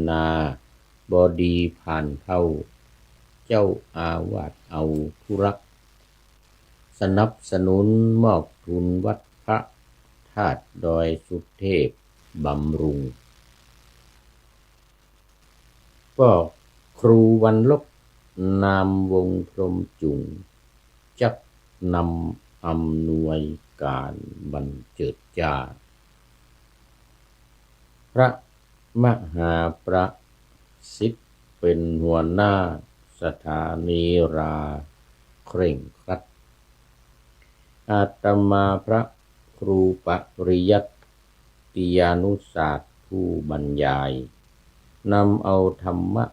นาบดีผ่านเท่าเจ้าอาวาสเอาธุระสนับสนุนมอบทุนวัดพระธาตุดอยสุเทพบำรุงก็ครูวันลบนามวงพรหมจุงจักนำอำนวยการบรรเจิดจ้าพระมหาประสิทธิ์เป็นหัวหน้าสถานีราเคร่งครัดอาตมาพระครูปริยัติยานุศาสตร์ผู้บรรยายนำเอาธรรมะ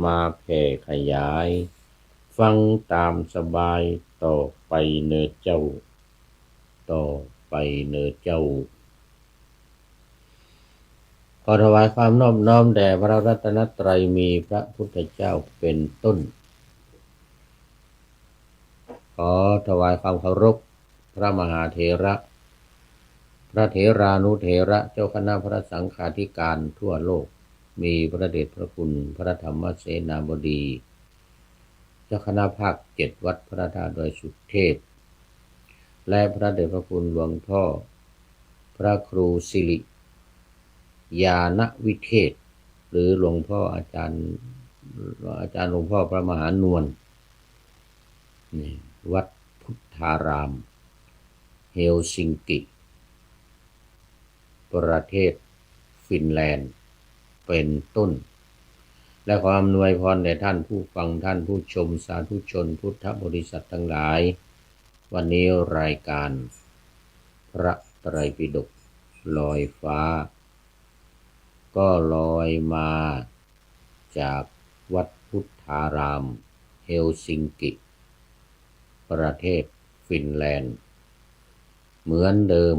มาแผ่ขยายฟังตามสบายต่อไปเนอเจ้าต่อไปเนอเจ้าขอถวายความนอบน้อมแด่พระรัตนตรัยมีพระพุทธเจ้าเป็นต้นขอถวายความเคารพพระมหาเถระพระเถรานุเถระเจ้าคณะพระสังฆาธิการทั่วโลกมีพระเดชพระคุณพระธรรมเสนาบดีเจ้าคณะภาค7วัดพระธาตุดอยสุเทพและพระเดชพระคุณหลวงพ่อพระครูสิริญาณวิเทศหรือหลวงพ่ออาจารย์หลวงพ่อพระมหานวลวัดพุทธารามเฮลซิงกิประเทศฟินแลนด์เป็นต้นและขออำนวยพรแด่ท่านผู้ฟังท่านผู้ชมสาธุชนพุทธบริษัททั้งหลายวันนี้รายการพระไตรปิฎกลอยฟ้าก็ลอยมาจากวัดพุทธารามเฮลซิงกิประเทศฟินแลนด์เหมือนเดิม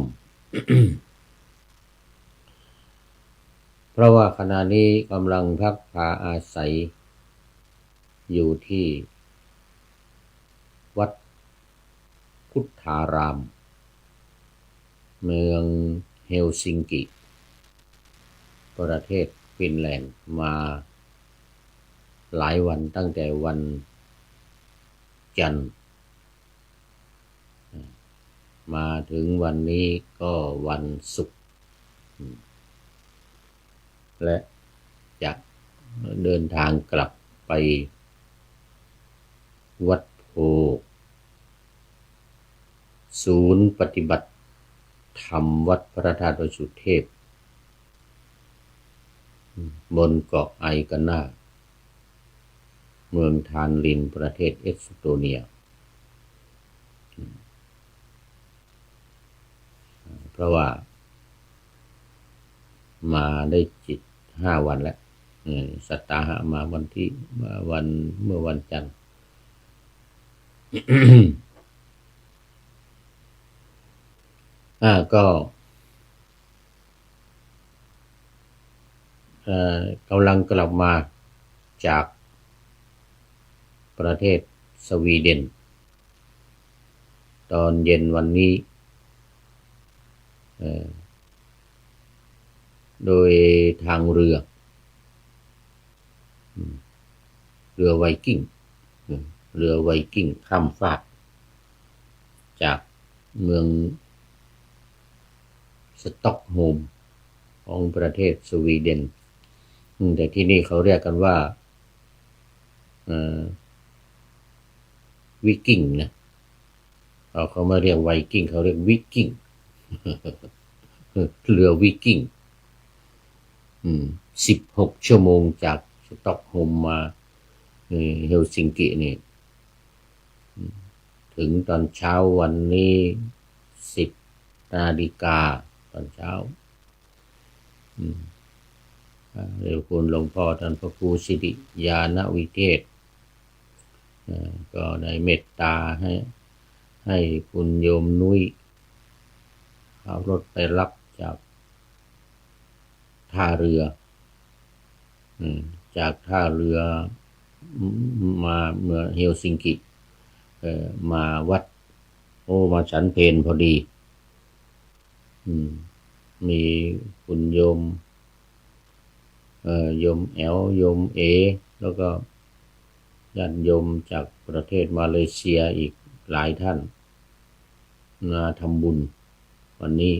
เพราะว่าขณะนี้กำลังพักพาอาศัยอยู่ที่วัดพุทธารามเมืองเฮลซิงกิประเทศฟินแลนด์มาหลายวันตั้งแต่วันจันทร์มาถึงวันนี้ก็วันศุกร์และจะเดินทางกลับไปวัดโพศูนย์ปฏิบัติธรรมวัดพระธาตุดอยสุเทพบนเกาะไอกาน่าเมืองทานลินประเทศเอสโตเนียเพราะว่ามาได้จิต5 วันแล้วสัตตาหะมาเมื่อวันจันทร์ ก็กำลังกลับมาจากประเทศสวีเดนตอนเย็นวันนี้โดยทางเรือไวกิ้งข้ามฟากจากเมืองสต็อกโฮล์มของประเทศสวีเดนแต่ที่นี่เขาเรียกกันว่าวิกิ้งนะเขาไม่เรียกไวกิ้งเขาเรียกวิกิ้ง เรือวิกิ้ง16 ชั่วโมงจากสต็อกโฮล์มมาเฮลซิงกินี่ถึงตอนเช้าวันนี้10 นาฬิกาตอนเช้าเรียกคุณหลวงพ่อท่านพระครูสิริญาณวิเทศก็ได้เมตตาให้คุณโยมนุ้ยขับรถไปรับจากท่าเรือมาเมืองเฮลซิงกิมาวัดมาฉันเพลพอดีมีคุณโยม โยมแอลโยมเอแล้วก็ญาติโยมจากประเทศมาเลเซียอีกหลายท่านมาทำบุญวันนี้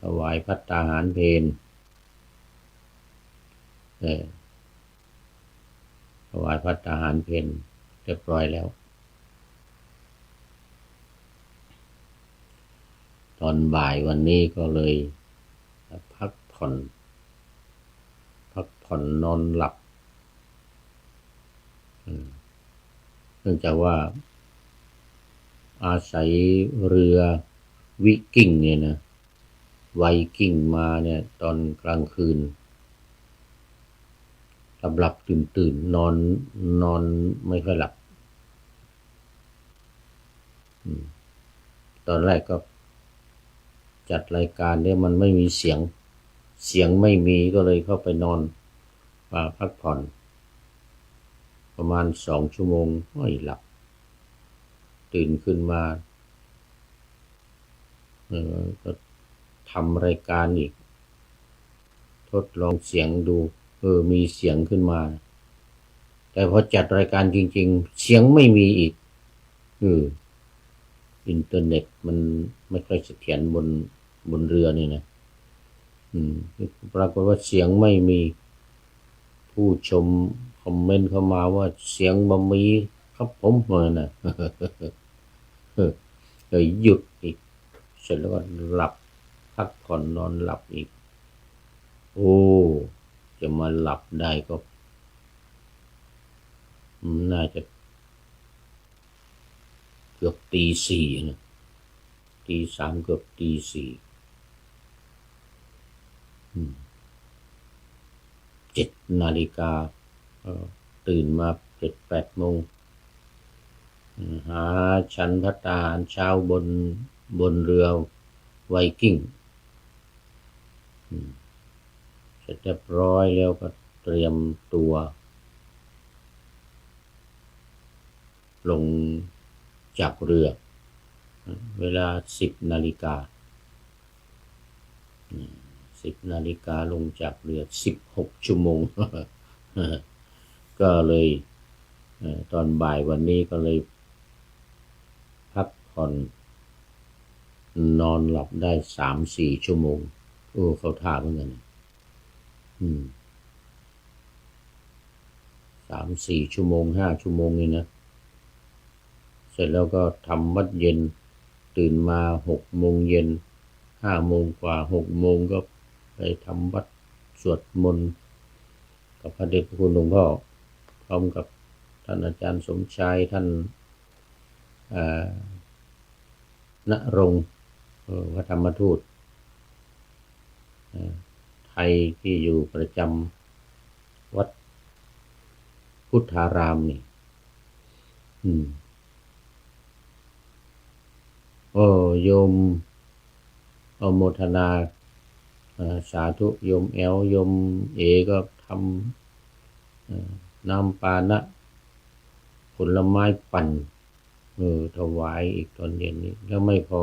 ถวายภัตตาหารเพลถวายภัตตาหารเพลเรียบร้อยแล้วตอนบ่ายวันนี้ก็เลยพักผ่อนนอนหลับเนื่องจากว่าอาศัยเรือวิกิ้งเนี่ยนะไวกิ้งมาเนี่ยตอนกลางคืนหลับตื่นนอนไม่ค่อยหลับตอนแรกก็จัดรายการเนี่ยมันไม่มีเสียงไม่มีก็เลยเข้าไปนอนพักผ่อนประมาณ2 ชั่วโมงไม่หลับตื่นขึ้นมาก็ทำรายการอีกทดลองเสียงดูมีเสียงขึ้นมาแต่พอจัดรายการจริงๆเสียงไม่มีอีกอินเทอร์เน็ตมันไม่ค่อยเสถียรบนเรือนี่นะปรากฏว่าเสียงไม่มีผู้ชมคอมเมนต์เข้ามาว่าเสียงบะมีครับผมเหมือนน่ะเลยหยุดอีกเสร็จแล้วก็หลับพักผ่อนนอนหลับอีกจะมาหลับได้ก็น่าจะเกือบตี 4นะตี 3เกือบตี 4 7 นาฬิกาตื่นมา7-8 โมงหาฉันภัตตาหารเช้าบนเรือไวกิ้งเสร็จเรียบร้อยแล้วก็เตรียมตัวลงจากเรือเวลา10 นาฬิกา10 นาฬิกาลงจากเรือ16 ชั่วโมง ก็เลยตอนบ่ายวันนี้ก็เลยพักผ่อนนอนหลับได้ 3-4 ชั่วโมงเข้าท่าเหมือนกัน3-4 ชั่วโมง 5 ชั่วโมงนี่นะเสร็จแล้วก็ทำวัดเย็นตื่นมา6 โมงเย็น5 โมงกว่า6 โมงก็ไปทำวัดสวดมนต์กับพระเดชพระคุณหลวงพ่อพร้อมกับท่านอาจารย์สมชายท่านณรงค์พระธรรมทูตไทยที่อยู่ประจำวัดพุทธารามนี่โยมโมทนาสาธุโยมแอลโยมเอก็ทำน้ำปานะผลไม้ปั่นถวายอีกตอนเย็นนี้แล้วไม่พอ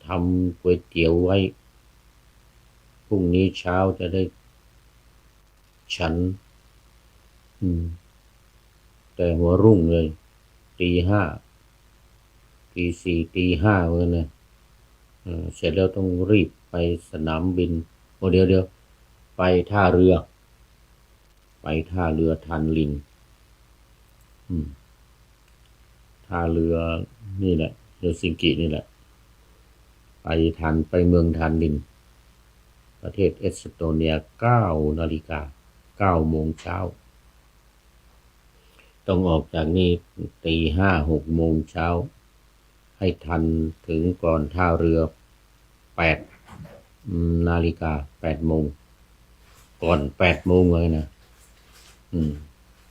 ทำก๋วยเตี๋ยวไว้พรุ่งนี้เช้าจะได้ฉันแต่หัวรุ่งเลยตี 5 ตี 4 ตี 5เลยนะเสร็จแล้วต้องรีบไปสนามบินเดี๋ยวไปท่าเรือทันลินท่าเรือนี่แหละเฮลซิงกินี่แหละไปเมืองทันลินประเทศเอสโตเนีย9 นาฬิกา 9 โมงเช้าต้องออกจากนี่ตี 5 6 โมงเช้าให้ทันถึงก่อนท่าเรือ8 นาฬิกา 8 โมงก่อน 8 โมงเลยนะ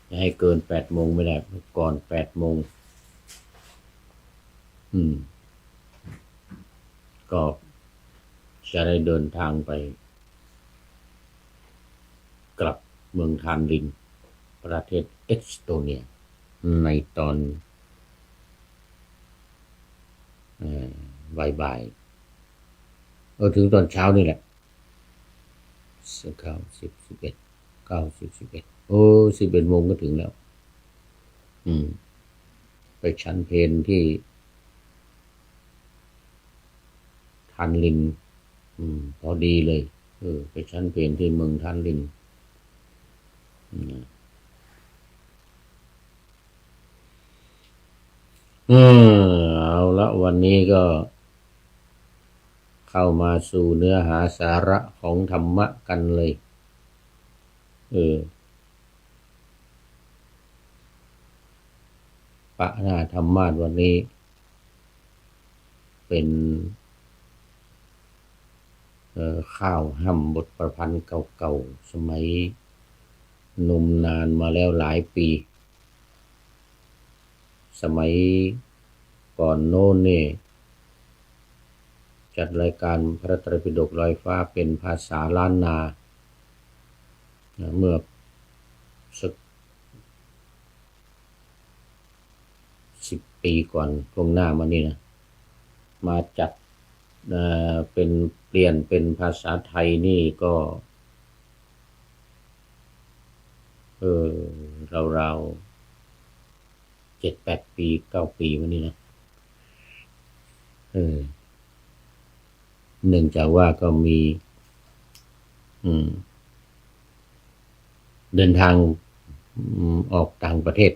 จะให้เกิน 8 โมงไม่ได้ก่อน 8 โมงก็จะได้เดินทางไปกลับเมืองทานลินประเทศเอสโตเนียในตอนบ่ายถึงตอนเช้านี่แหละ 11 9 10 11โอ้11 โมงก็ถึงแล้วไปฉันเพลที่ทานลินพอดีเลยไปฉันเพลที่เมืองทานลินเอาละวันนี้ก็เข้ามาสู่เนื้อหาสาระของธรรมะกันเลยปะหน้าธรรมาสวันนี้เป็นข้าวห่ำบทประพันธ์เก่าๆสมัยนมนานมาแล้วหลายปีสมัยก่อนโน้นนี่จัดรายการพระไตรปิฎกลอยฟ้าเป็นภาษาล้านนาเมื่อสัก10 ปีก่อนตรงหน้ามานี่นะมาจัดเป็นเปลี่ยนเป็นภาษาไทยนี่ก็ราวๆ7-8 ปี9 ปีมานี่นะเนื่องจากว่าก็มีเดินทางออกต่างประเทศ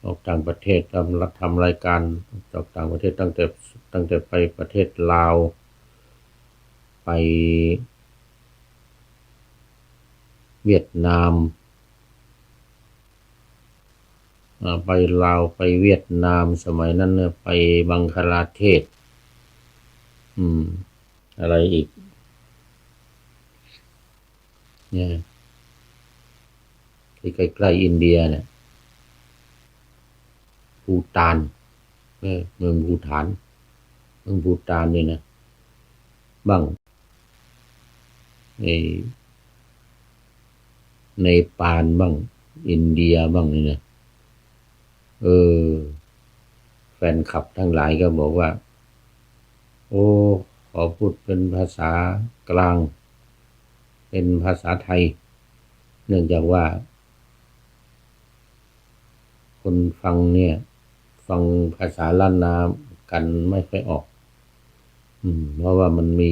ออกต่างประเทศทำรายการออกต่างประเทศตั้งแต่ไปประเทศลาวไปเวียดนามไปลาวไปเวียดนามสมัยนั้นเนี่ยไปบังคลาเทศอะไรอีกเนี่ยที่ใกล้ๆอินเดียเนี่ยภูฏานเมืองภูฏานนี่นะบ้างในปานบ้างอินเดียบ้างนี่นะแฟนคลับทั้งหลายก็บอกว่าขอพูดเป็นภาษากลางเป็นภาษาไทยเนื่องจากว่าคนฟังเนี่ยฟังภาษาล้านนากันไม่ค่อยออกเพราะว่ามันมี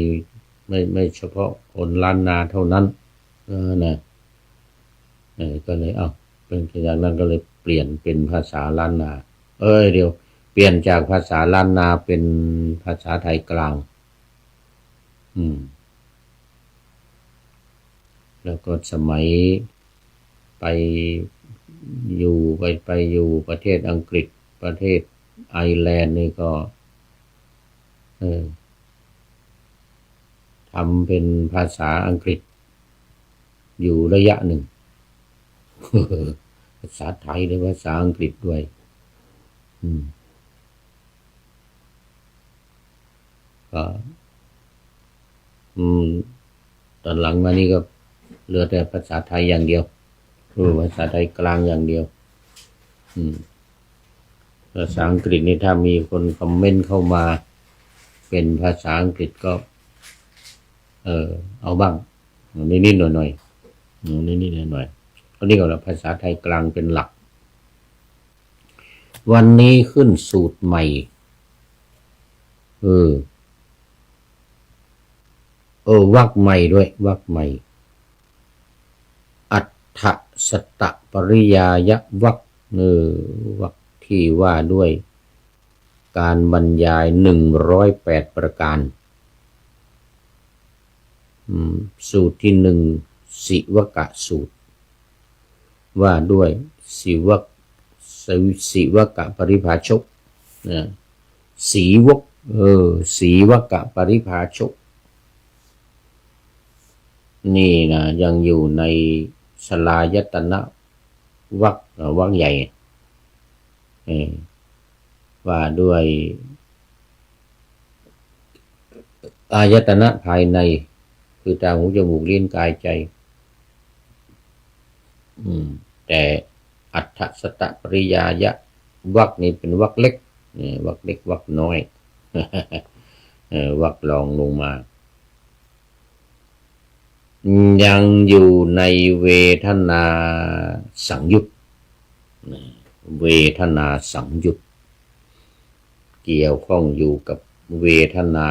ไม่เฉพาะคนล้านนาเท่านั้นนะก็เลยเป็นอย่างนั้นก็เลยเปลี่ยนเป็นภาษาล้านนาเดี๋ยวเปลี่ยนจากภาษาล้านนาเป็นภาษาไทยกลางแล้วก็สมัยไปอยู่ประเทศอังกฤษประเทศไอร์แลนด์นี่ก็ทำเป็นภาษาอังกฤษอยู่ระยะหนึ่งภาษาไทยและภาษาอังกฤษด้วยก็ตอนหลังมานี่ก็เหลือแต่ภาษาไทยอย่างเดียวภาษาไทยกลางอย่างเดียวภาษาอังกฤษนี่ถ้ามีคนคอมเมนต์เข้ามาเป็นภาษาอังกฤษก็เอาบ้างนิดๆหน่อยๆนิดๆหน่อยๆอันนี้ก็ภาษาไทยกลางเป็นหลักวันนี้ขึ้นสูตรใหม่วรรคใหม่ด้วยวรรคใหม่อัฏฐสตปริยายวรรควรรคที่ว่าด้วยการบรรยาย108 ประการสูตรที่1ศิวกะสูตรว่าด้วยศิวกะปริภาชกสีวกะปริภาชกนี่นะยังอยู่ในสลายตนะวรรคใหญ่ว่าด้วยอายตนะภายในคือตาหูจมูกลิ้นกายใจแต่อัฏฐสตปริยายวรรคนี่เป็นวรรคเล็กวรรคเล็กวรรคน้อย วรรครองลงมายังอยู่ในเวทนาสังยุตเวทนาสังยุตเกี่ยวข้องอยู่กับเวทนา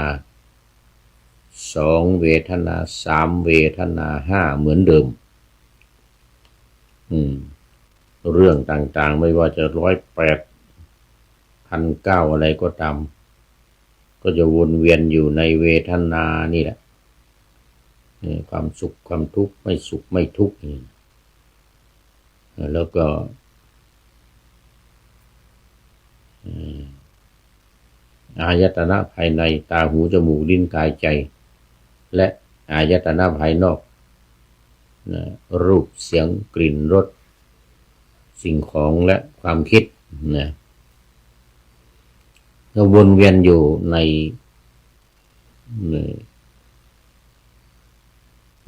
2เวทนา3เวทนา5เหมือนเดิมเรื่องต่างๆไม่ว่าจะ108,900อะไรก็ตามก็จะวนเวียนอยู่ในเวทนานี่แหละความสุขความทุกข์ไม่สุขไม่ทุกข์แล้วก็อายตนะภายในตาหูจมูกลิ้นกายใจและอายตนะภายนอกรูปเสียงกลิ่นรสสิ่งของและความคิดก็วนเวียนอยู่ใน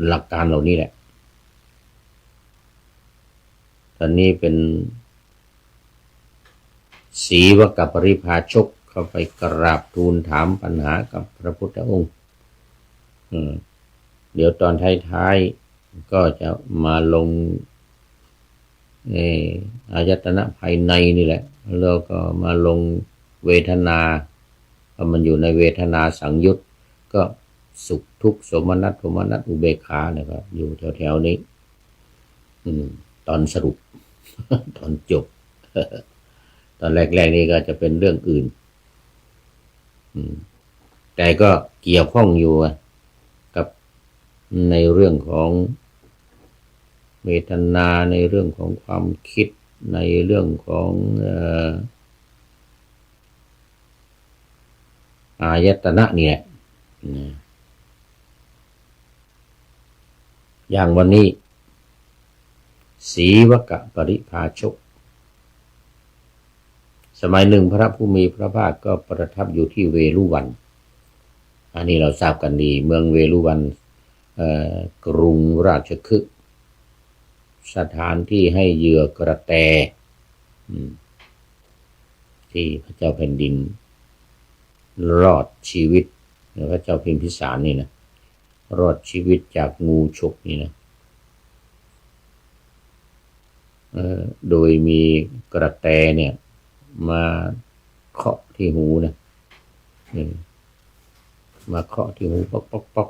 หลักการเหล่านี้แหละตอนนี้เป็นสีวกปริภาชกเข้าไปกราบทูลถามปัญหากับพระพุทธองค์เดี๋ยวตอนท้ายๆก็จะมาลงอายตนะภายในนี่แหละแล้วก็มาลงเวทนาพอมันอยู่ในเวทนาสังยุตก็สุขทุกข์โสมนัสโทมนัสอุเบกขาเนี่ยก็อยู่แถวๆนี้ตอนสรุป ตอนจบ ตอนแรกๆนี่ก็จะเป็นเรื่องอื่นแต่ก็เกี่ยวข้องอยู่กับในเรื่องของเวทนาในเรื่องของความคิดในเรื่องของอายตนะนี่แหละอย่างวันนี้สีวกปริภาชกสมัยหนึ่งพระผู้มีพระภาคก็ประทับอยู่ที่เวฬุวันอันนี้เราทราบกันดีเมืองเวฬุวันกรุงราชคฤห์สถานที่ให้เหยื่อกระแตที่พระเจ้าแผ่นดินรอดชีวิตพระเจ้าพิมพิสารนี่นะรอดชีวิตจากงูฉกนี่นะโดยมีกระแตเนี่ยมาเคาะที่หูนะมาเคาะที่หูป๊อกป๊อกป๊อก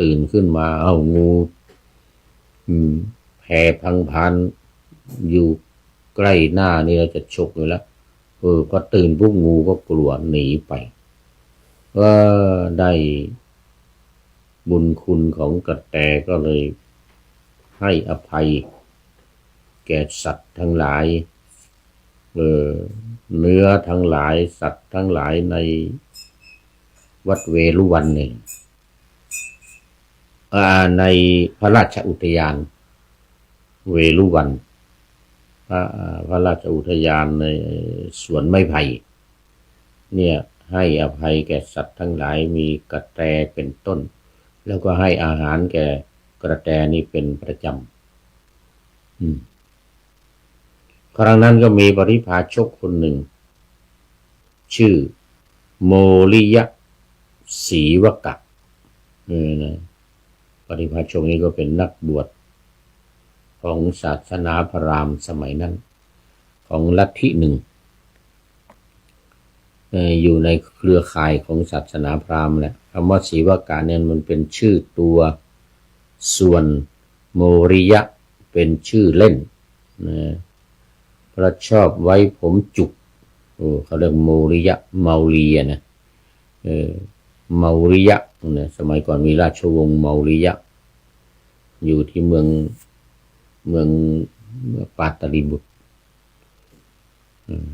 ตื่นขึ้นมาเอางูแผ่พังพานอยู่ใกล้หน้านี่เราจะฉกอยู่แล้วพอตื่นปุ๊บงูก็กลัวหนีไปว่าได้บุญคุณของกระแตก็เลยให้อภัยแก่สัตว์ทั้งหลายเนื้อทั้งหลายสัตว์ทั้งหลายในวัดเวฬุวันเนี่ยในพระราชอุทยานเวฬุวันพระราชอุทยานในสวนไม้ไผ่เนี่ยให้อภัยแก่สัตว์ทั้งหลายมีกระแตเป็นต้นแล้วก็ให้อาหารแก่กระแตนี่เป็นประจำครั้งนั้นก็มีปริภาชกคนหนึ่งชื่อโมริยะศรีวกะนะปริภาชกนี้ก็เป็นนักบวชของศาสนาพราหมณ์สมัยนั้นของลัทธิหนึ่งอยู่ในเครือข่ายของศาสนาพราหมณ์แหละคำว่าศรีวกะเนี่ยมันเป็นชื่อตัวส่วนโมริยะเป็นชื่อเล่นนะเพราะชอบไว้ผมจุกเขาเรียกโมริยะเมาลีนะเมาริยะเนี่ยสมัยก่อนมีราชวงศ์เมาริยะอยู่ที่เมืองปาตลีบุตร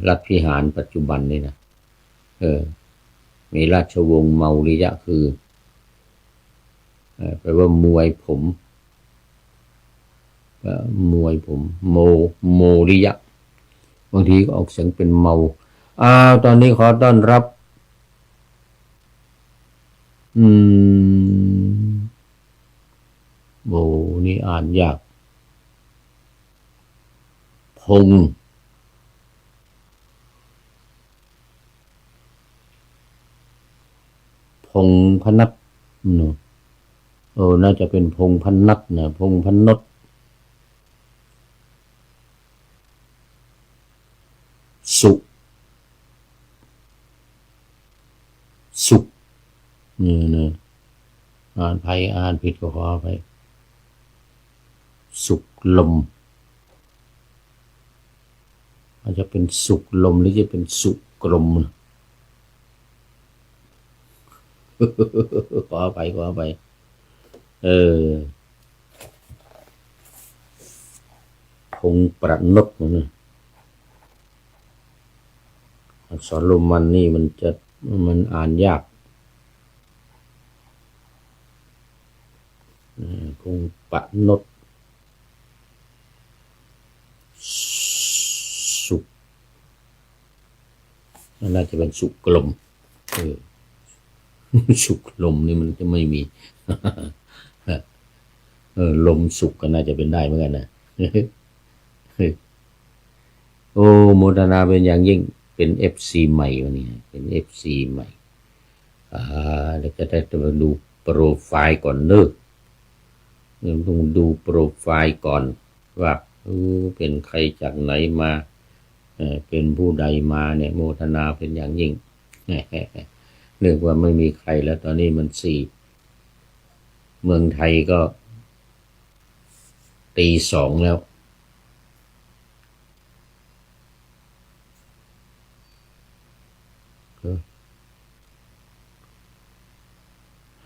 รัฐพิหารปัจจุบันนี่นะมีราชวงศ์เมาริยะคือแปลว่ามวยผมโมริยะบางทีก็ออกเสียงเป็นเมาตอนนี้ขอต้อนรับโบนี่อ่านยากพง งพนัทเนาะน่าจะเป็นพงพนัทนะพงพนทสุนี่อ่านผิดก็ขอไปสุขลมอาจจะเป็นสุขลมหรือจะเป็นสุกลมขอไปพงประนดนะอักษรโรมันนี่มันอ่านยากพงประนดสุกน่าจะเป็นสุกกลมสุกลมนี่มันจะไม่มีลมสุกก็น่าจะเป็นได้เหมือนกันนะโอ้โมทนาเป็นอย่างยิ่งเป็น FC ใหม่วันนี้เป็น FC ใหม่แล้วจะได้มาดูโปรไฟล์ก่อนเนอะต้องดูโปรไฟล์ก่อนว่าเป็นใครจากไหนมาเป็นผู้ใดมาเนี่ยโมทนาเป็นอย่างยิ่งเนื่องว่าไม่มีใครแล้วตอนนี้มัน4เมืองไทยก็ตี 2แล้ว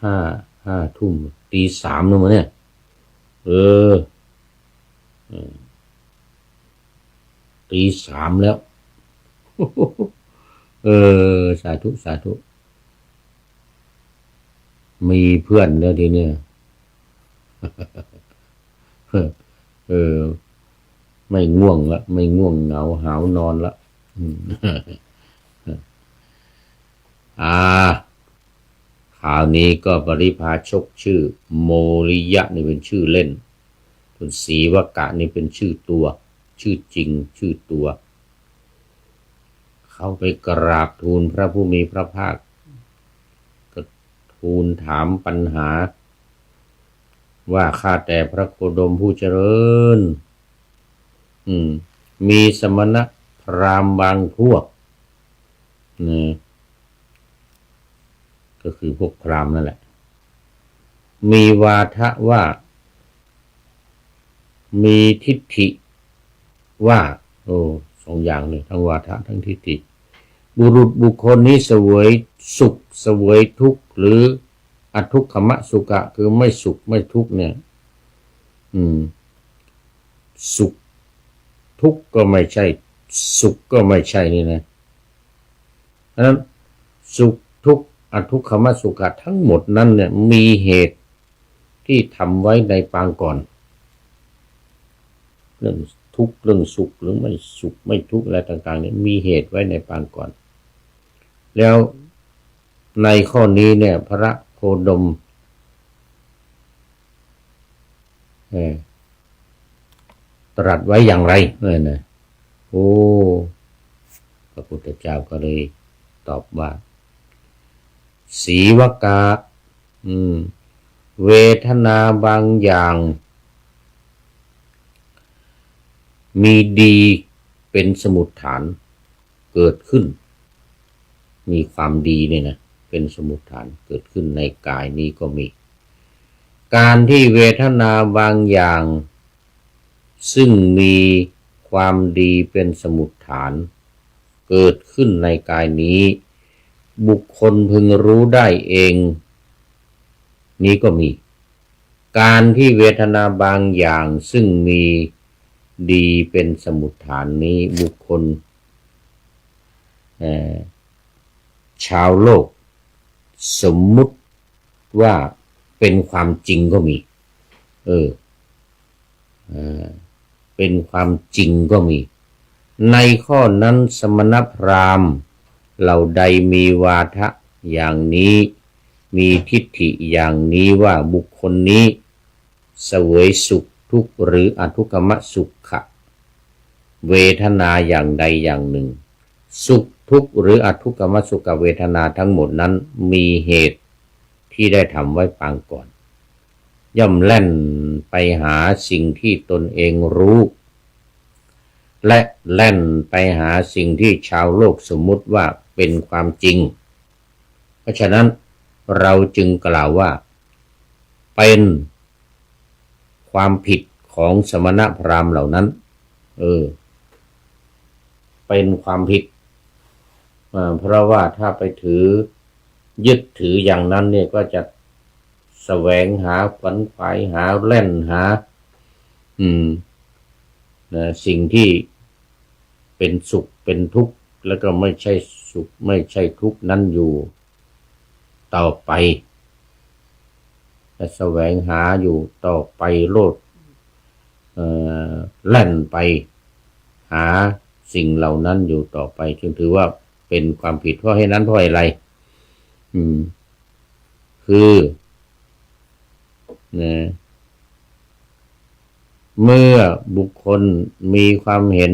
ห้าทุ่มตี 3แล้วมั้งเนี่ยตี 3แล้วสาธุมีเพื่อนแล้วทีเนี้ยไม่ง่วงละไม่ง่วงเหงาหาวนอนละคราวนี้ก็ปริพาชกชื่อโมริยะนี่เป็นชื่อเล่นส่วนศรีวกะนี่เป็นชื่อตัวชื่อจริงชื่อตัวเข้าไปกราบทูลพระผู้มีพระภาคก็ทูลถามปัญหาว่าข้าแต่พระโคดมผู้เจริญมีสมณพราหมณ์บางพวกก็คือพวกพราหมณ์นั่นแหละมีวาทะว่ามีทิฏฐิว่า2อย่างเลยทั้งวาทะทั้งทิฏฐิบุคคลนี้เสวยสุขเสวยทุกข์หรืออทุกขมสุขะคือไม่สุขไม่ทุกข์เนี่ยสุขทุกข์ก็ไม่ใช่สุขก็ไม่ใช่นี่นะเพราะฉะนั้นสุขทุกข์อทุกขมสุขะทั้งหมดนั้นเนี่ยมีเหตุที่ทำไว้ในปางก่อนเรื่องทุกข์เรื่องสุขหรือไม่สุขไม่ทุกข์อะไรต่างๆเนี่ยมีเหตุไว้ในปางก่อนแล้วในข้อนี้เนี่ยพระโคดมตรัสไว้อย่างไรนะพระพุทธเจ้าก็เลยตอบว่าศรีวกะเวทนาบางอย่างมีดีเป็นสมุฏฐานเกิดขึ้นมีความดีเนี่ยนะเป็นสมุฏฐานเกิดขึ้นในกายนี้ก็มีการที่เวทนาบางอย่างซึ่งมีความดีเป็นสมุฏฐานเกิดขึ้นในกายนี้บุคคลพึงรู้ได้เองนี้ก็มีการที่เวทนาบางอย่างซึ่งมีดีเป็นสมุฏฐานนี้บุคคลชาวโลกสมมุติว่าเป็นความจริงก็มีเป็นความจริงก็มีในข้อนั้นสมณพราหมณ์เหล่าใดมีวาทะอย่างนี้มีทิฏฐิอย่างนี้ว่าบุคคลนี้เสวยสุขทุกข์หรืออทุกขมสุขะเวทนาอย่างใดอย่างหนึ่งสุขทุกข์หรืออทุกขมสุขเวทนาทั้งหมดนั้นมีเหตุ ที่ได้ทำไว้ปางก่อนย่อมแล่นไปหาสิ่งที่ตนเองรู้และแล่นไปหาสิ่งที่ชาวโลกสมมุติว่าเป็นความจริงเพราะฉะนั้นเราจึงกล่าวว่าเป็นความผิดของสมณพราหมณ์เหล่านั้นเป็นความผิดเพราะว่าถ้าไปยึดถืออย่างนั้นเนี่ยก็จะแสวงหาขวนขวายหาแล่นหาสิ่งที่เป็นสุขเป็นทุกข์แล้วก็ไม่ใช่สุขไม่ใช่ทุกข์นั้นอยู่ต่อไปจะแสวงหาอยู่ต่อไปโลดแล่นไปหาสิ่งเหล่านั้นอยู่ต่อไปจึงถือว่าเป็นความผิดเพราะให้นั้นเพราะอะไรคือเมื่อบุคคลมีความเห็น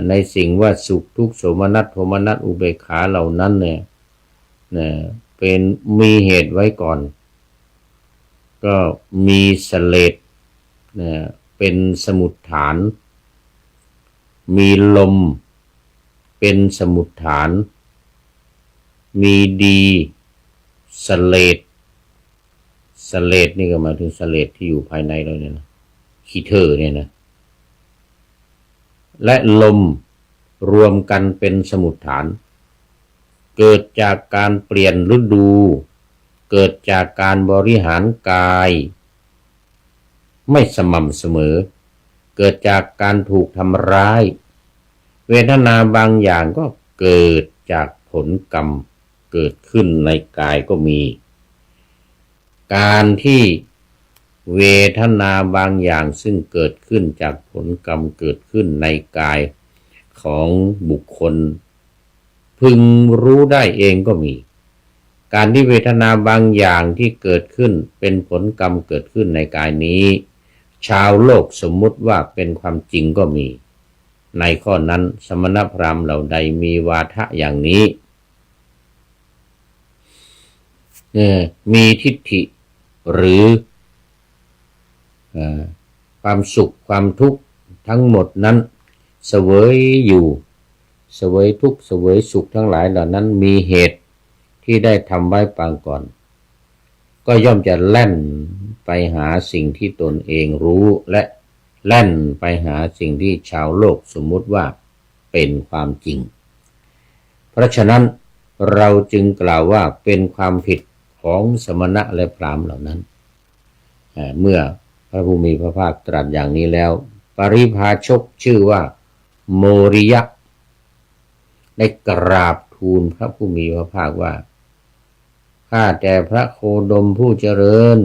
ในสิ่งว่าสุขทุกข์โสมนัสโทมนัสอุเบกขาเหล่านั้นเนี่ยเป็นมีเหตุไว้ก่อนก็มีสเลดเป็นสมุฏฐานมีลมเป็นสมุฏฐานมีดีสเลดนี่ก็หมายถึงสเลดที่อยู่ภายในเราเนี่ยนะคีเทอร์เนี่ยนะและลมรวมกันเป็นสมุฏฐานเกิดจากการเปลี่ยนฤดูเกิดจากการบริหารกายไม่สม่ำเสมอเกิดจากการถูกทำร้ายเวทนาบางอย่างก็เกิดจากผลกรรมเกิดขึ้นในกายก็มีการที่เวทนาบางอย่างซึ่งเกิดขึ้นจากผลกรรมเกิดขึ้นในกายของบุคคลพึงรู้ได้เองก็มีการที่เวทนาบางอย่างที่เกิดขึ้นเป็นผลกรรมเกิดขึ้นในกายนี้ชาวโลกสมมุติว่าเป็นความจริงก็มีในข้อนั้นสมณพราหมณ์เหล่าใดมีวาทะอย่างนี้มีทิฏฐิหรือความสุขความทุกข์ทั้งหมดนั้นเสวยอยู่เสวยทุกข์เสวยสุขทั้งหลายเหล่านั้นมีเหตุที่ได้ทำไว้ปางก่อนก็ย่อมจะแล่นไปหาสิ่งที่ตนเองรู้และแล่นไปหาสิ่งที่ชาวโลกสมมุติว่าเป็นความจริงเพราะฉะนั้นเราจึงกล่าวว่าเป็นความผิดของสมณะและพราหมณ์เหล่านั้นเมื่อพระผู้มีพระภาคตรัสอย่างนี้แล้วปริภาชกชื่อว่าโมริยะได้กราบทูลพระผู้มีพระภาคว่าข้าแต่พระโคดมผู้เจริญ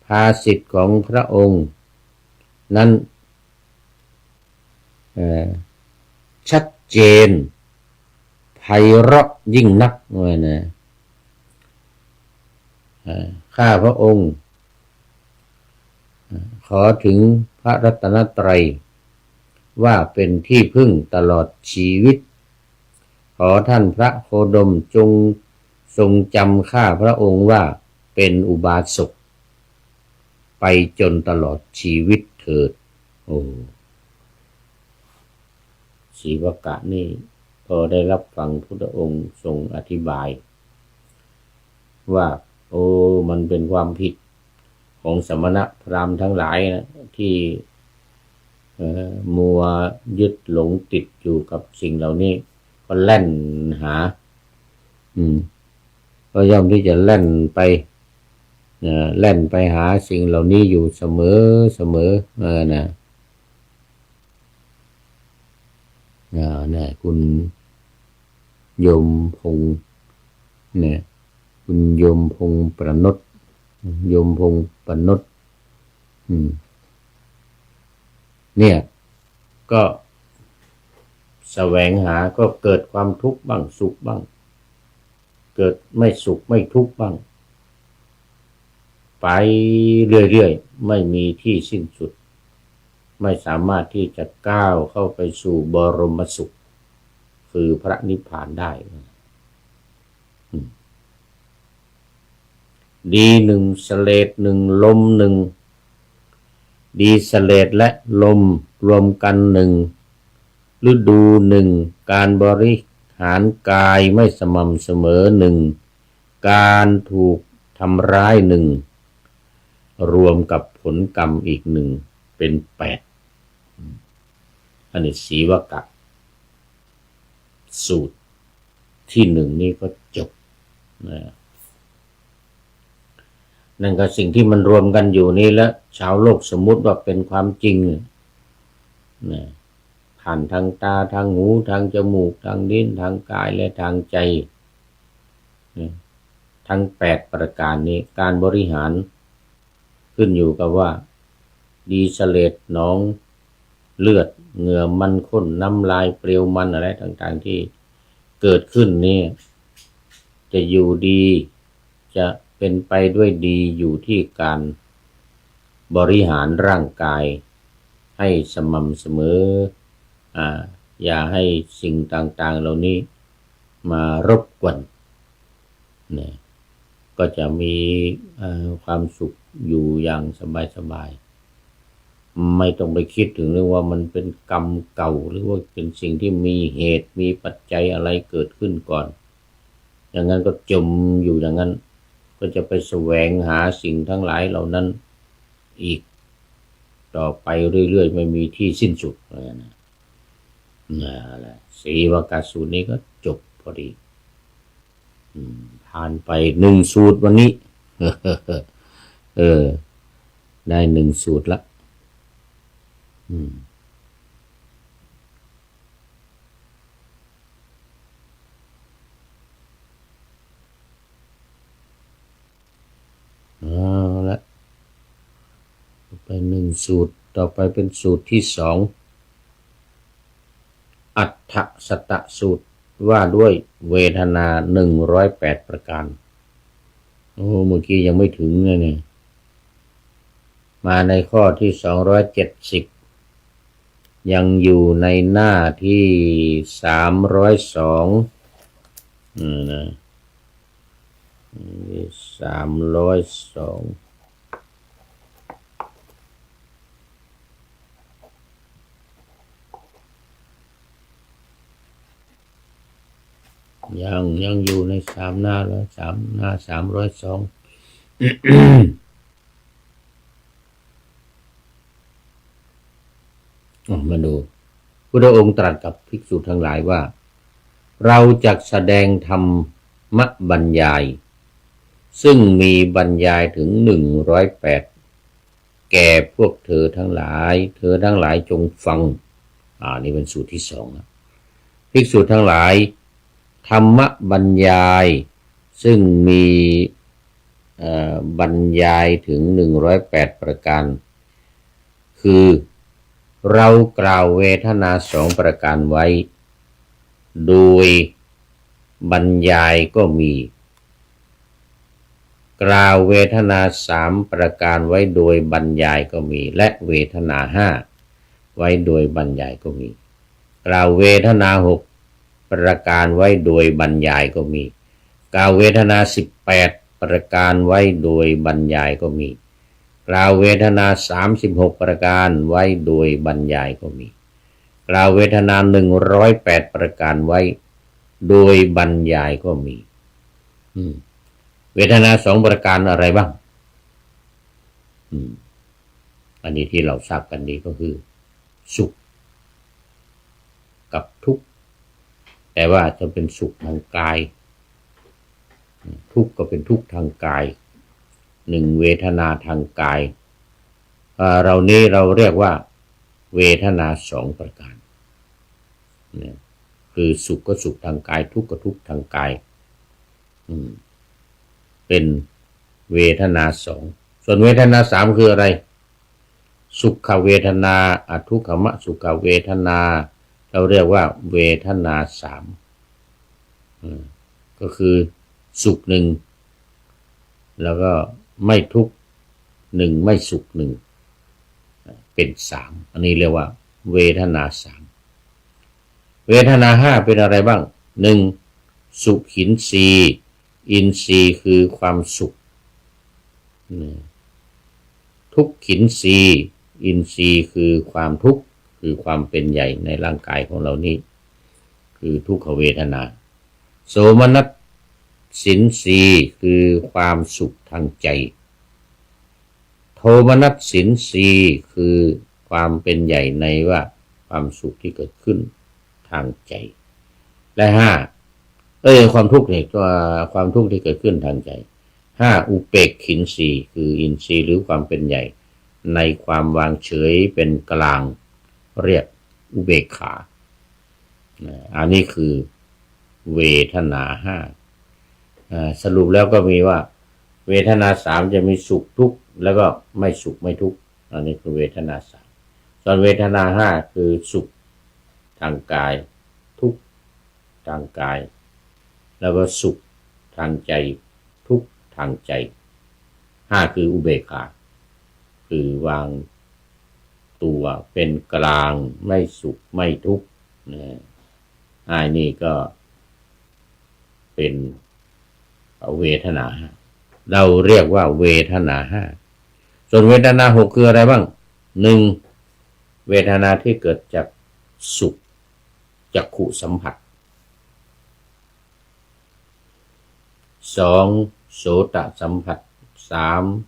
ภาษิตของพระองค์นั้นชัดเจนไพเราะยิ่งนักเลยนะข้าพระองค์ขอถึงพระรัตนตรัยว่าเป็นที่พึ่งตลอดชีวิตขอท่านพระโคดมจงทรงจำข้าพระองค์ว่าเป็นอุบาสกไปจนตลอดชีวิตเถิดศรีวกะนี่พอได้รับฟังพุทธองค์ทรงอธิบายว่ามันเป็นความผิดของสมณพราหมณ์ทั้งหลายนะที่มัวยึดหลงติดอยู่กับสิ่งเหล่านี้ก็แล่นหาก็ย่อมที่จะแล่นไปหาสิ่งเหล่านี้อยู่เสมอนะคุณโยมพงษ์เนี่ยคุณโยมพงษ์ประนตโยมพงษ์ประนตเนี่ยก็แสวงหาก็เกิดความทุกข์บ้างสุขบ้างเกิดไม่สุขไม่ทุกข์บ้างไปเรื่อยๆไม่มีที่สิ้นสุดไม่สามารถที่จะก้าวเข้าไปสู่บรมสุขคือพระนิพพานได้ ดีหนึ่งสเลดหนึ่งลมหนึ่งดีสเลดและลมรวมกันหนึ่งฤดูหนึ่งการบริหารกายไม่สม่ำเสมอหนึ่งการถูกทำร้ายหนึ่งรวมกับผลกรรมอีกหนึ่งเป็น8อันนี้สีวกะสูตรที่หนึ่งนี่ก็จบนะนั่นก็สิ่งที่มันรวมกันอยู่นี่แล้วชาวโลกสมมุติว่าเป็นความจริงนะผ่านทางตาทางหูทางจมูกทางลิ้นทางกายและทางใจทั้ง8ประการนี้การบริหารขึ้นอยู่กับว่าดีเสลดหนองเลือดเหงื่อมันข้นน้ำลายเปลวมันอะไรต่างๆที่เกิดขึ้นนี่จะอยู่ดีจะเป็นไปด้วยดีอยู่ที่การบริหารร่างกายให้สม่ำเสมออย่าให้สิ่งต่างๆเหล่านี้มารบกวนนะก็จะมีความสุขอยู่อย่างสบายๆไม่ต้องไปคิดถึงเรื่องว่ามันเป็นกรรมเก่าหรือว่าเป็นสิ่งที่มีเหตุมีปัจจัยอะไรเกิดขึ้นก่อนอย่างนั้นก็จมอยู่อย่างนั้นก็จะไปแสวงหาสิ่งทั้งหลายเหล่านั้นอีกต่อไปเรื่อยๆไม่มีที่สิ้นสุดเลยนะนั่นแหละสีวกะสูตรนี้ก็จบพอดีผ่านไป1สูตรวันนี้ ได้1สูตรละละไป1สูตรต่อไปเป็นสูตรที่2อัฏฐสัตตสูตรว่าด้วยเวทนา108ประการเมื่อกี้ยังไม่ถึงเลยเนี่ยมาในข้อที่270ยังอยู่ในหน้าที่302นะ302ยังอยู่ใน3หน้าแล้ว3หน้า302มาดูพุทธองค์ตรัสกับภิกษุทั้งหลายว่าเราจักแสดงธรรมบรรยายซึ่งมีบรรยายถึง108แก่พวกเธอทั้งหลายจงฟังนี่เป็นสูตรที่2นะภิกษุทั้งหลายธรรมบรรยายซึ่งมีบรรยายถึง108ประการคือเรากล่าวเวทนา2ประการไว้โดยบรรยายก็มีกล่าวเวทนา3ประการไว้โดยบรรยายก็มีและเวทนา5ไว้โดยบรรยายก็มีกล่าวเวทนา6ประการไว้โดยบรรยายก็มีกล่าวเวทนา18ประการไว้โดยบรรยายก็มีกล่าวเวทนา36ประการไว้โดยบรรยายก็มีกล่าวเวทนา108ประการไว้โดยบรรยายก็มีเวทนา2ประการอะไรบ้างอันนี้ที่เราทราบกันดีก็คือสุขกับทุกข์แต่ว่าจะเป็นสุขทางกายทุกข์ก็เป็นทุกข์ทางกาย1เวทนาทางกายเรานี้เราเรียกว่าเวทนา2ประการคือสุขก็สุขทางกายทุกข์ก็ทุกข์ทางกายเป็นเวทนา2ส่วนเวทนา3คืออะไรสุขเวทนาทุกขมสุขเวทนาเราเรียกว่าเวทนา3ก็คือสุข1แล้วก็ไม่ทุกข์1ไม่สุข1เป็น3อันนี้เรียกว่าเวทนา3เวทนา5เป็นอะไรบ้าง1สุขินทรีย์อินทรีย์คือความสุข ทุกขินรีอินทรีย์คือความทุกข์คือความเป็นใหญ่ในร่างกายของเรานี้คือทุกขเวทนาโสมนัสสินทรีย์คือความสุขทางใจโทมนัสสินทรีย์คือความเป็นใหญ่ในว่าความสุขที่เกิดขึ้นทางใจและความทุกข์เนี่ยตัวความทุกข์ที่เกิดขึ้นทางใจอุเปกขินทรีย์คืออินทรีย์หรือความเป็นใหญ่ในความวางเฉยเป็นกลางเรียกอุเบกขาอันนี้คือเวทนา5สรุปแล้วก็มีว่าเวทนา3จะมีสุขทุกข์แล้วก็ไม่สุขไม่ทุกข์อันนี้คือเวทนา3ส่วนเวทนา5คือสุขทางกายทุกข์ทางกายแล้วก็สุขทางใจทุกข์ทางใจ5คืออุเบกขาคือวางตัวเป็นกลางไม่สุขไม่ทุกข์นี่ก็เป็นเวทนาเราเรียกว่าเวทนา5ส่วนเวทนา6คืออะไรบ้าง1เวทนาที่เกิดจากสุขจักขุสัมผัส2โสตสัมผัส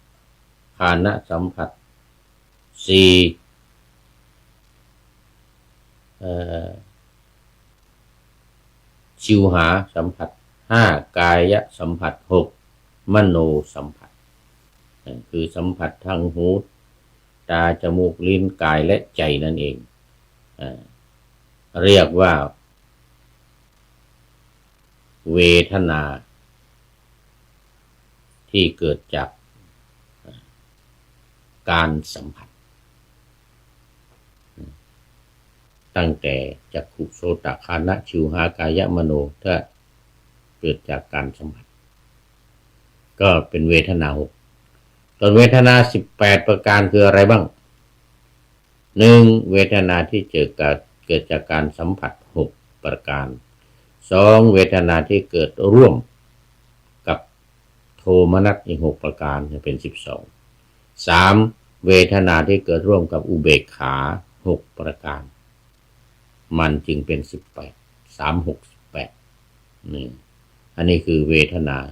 3ฆานะสัมผัส4ชิวหาสัมผัส5กายสัมผัส6มโนสัมผัสคือสัมผัสทางหูตาจมูกลิ้นกายและใจนั่นเองเรียกว่าเวทนาที่เกิดจากการสัมผัสตั้งแต่จักขุโสตฆานะชิวหากายมโนถ้าเกิดจากการสัมผัสก็เป็นเวทนา6ส่วนเวทนา18ประการคืออะไรบ้าง1เวทนาที่เกิดจากการสัมผัส6ประการ2เวทนาที่เกิดร่วมกับโทมนัสอีก6ประการจะเป็น12 3เวทนาที่เกิดร่วมกับอุเบกขา6ประการมันจึงเป็น18 3 6 18นี่อันนี้คือเวทนา18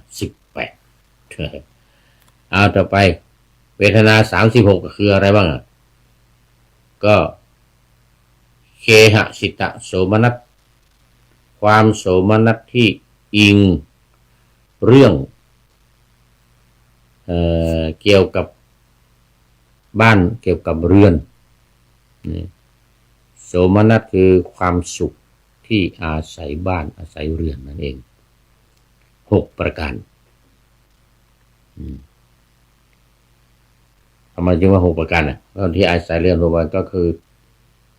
เอาต่อไปเวทนา36ก็คืออะไรบ้างก็เคหสิตะโสมนัสความโสมนัสที่อิงเรื่องเกี่ยวกับบ้านเกี่ยวกับเรือนโสมนัสคือความสุขที่อาศัยบ้านอาศัยเรือนนั่นเอง6ประการทำไมจึงว่า6ประการที่อาศัยเรือน6ประการก็คือ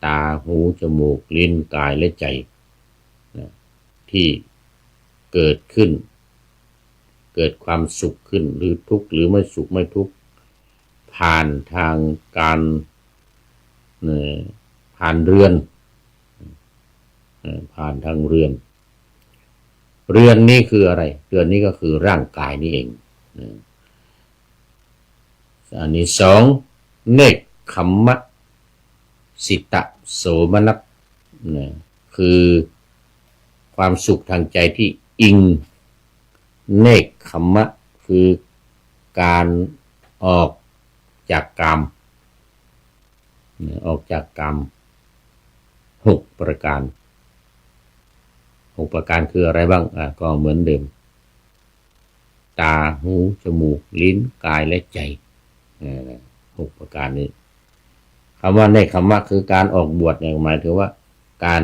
ตาหูจมูกลิ้นกายและใจที่เกิดขึ้นเกิดความสุขขึ้นหรือทุกข์หรือไม่สุขไม่ทุกข์ผ่านทางการผ่านเรือนผ่านทางเรือนนี่คืออะไรเรือนนี้ก็คือร่างกายนี่เองอันนี้2เนกขัมมะสิตะโสมนัสคือความสุขทางใจที่อิงเนกขัมมะคือการออกจากกาม6ประการ6ประการคืออะไรบ้างก็เหมือนเดิมตาหูจมูกลิ้นกายและใจ6ประการนี้คำว่าเนกขัมมะคือการออกบวชเนี่ยหมายถึงว่าการ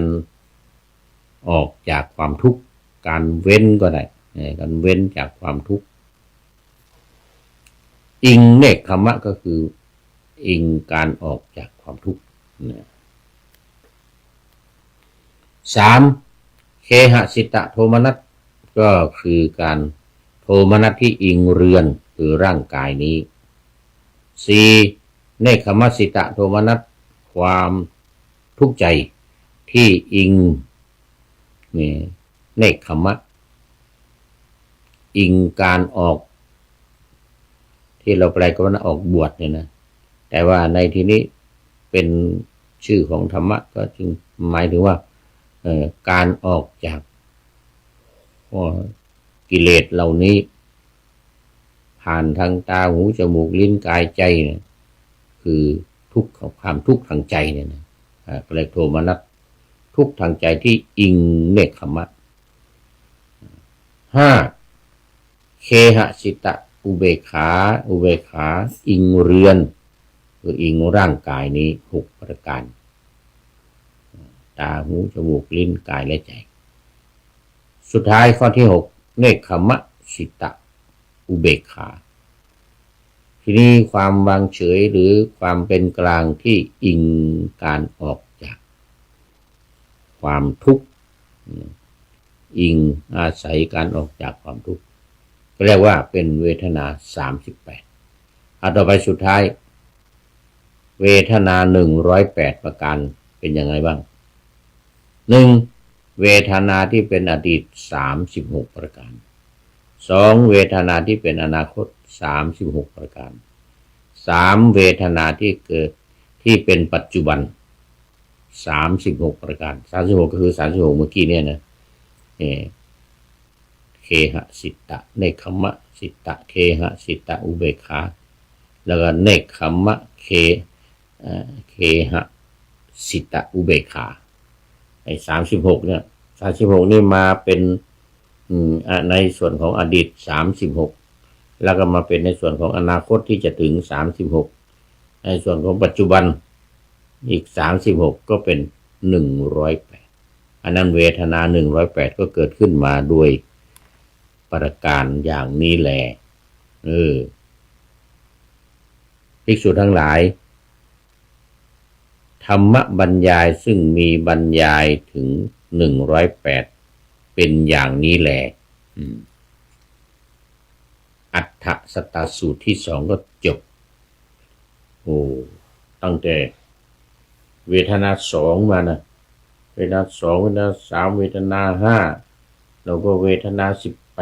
ออกจากความทุกข์การเว้นก็ได้การเว้นจากความทุกข์อิงเนกขัมมะก็คืออิงการออกจากความทุกข์3เคหสิตะโทมนัสก็คือการโทมนัสที่อิงเรือนคือร่างกายนี้4เนกขัมมะสิตะโทมนัสความทุกข์ใจที่อิงเนกขัมมะอิงการออก ที่เราแปลกันว่าออกบวชเนี่ยนะแต่ว่าในที่นี้เป็นชื่อของธรรมะก็จึงหมายถึงว่าการออกจากกิเลสเหล่านี้ผ่านทางตาหูจมูกลิ้นกายใจเนี่ยคือทุกข์ความทุกข์ทางใจเนี่ยนะเรียกโทมนัสทุกข์ทางใจที่อิงเนกขมะ5เคหสิตะอุเบกขาอิงเรือนคืออิงร่างกายนี้6ประการตาหูจมูกลิ้นกายและใจสุดท้ายข้อที่6เนกขมะสิตะอุเบกขาทีนี้ความวางเฉยหรือความเป็นกลางที่อิงการออกจากความทุกข์อิงอาศัยการออกจากความทุกข์ก็เรียกว่าเป็นเวทนา38ต่อไปสุดท้ายเวทนา108ประการเป็นยังไงบ้าง1เวทนาที่เป็นอดีต36ประการ2เวทนาที่เป็นอนาคต36ประการ3เวทนาที่เกิดที่เป็นปัจจุบัน36ประการ36ก็คือ36เมื่อกี้เนี่ยนะเคหสิตะเนกขมะสิตะเคหสิตะอุเบกขาแล้วก็เนกขมะเคหสิตะอุเบกขาไอ้36เนี่ย36นี่มาเป็นในส่วนของอดีต36แล้วก็มาเป็นในส่วนของอนาคตที่จะถึง36ในส่วนของปัจจุบันอีก36ก็เป็น108อันนั้นเวทนา108ก็เกิดขึ้นมาโดยประการอย่างนี้แหละภิกษุทั้งหลายธรรมบรรยายซึ่งมีบรรยายถึง108เป็นอย่างนี้แหละอัฏฐสตสูตรที่2ก็จบตั้งแต่เวทนา2มานะเวทนา2เวทนา3เวทนา5แล้วก็เวทนา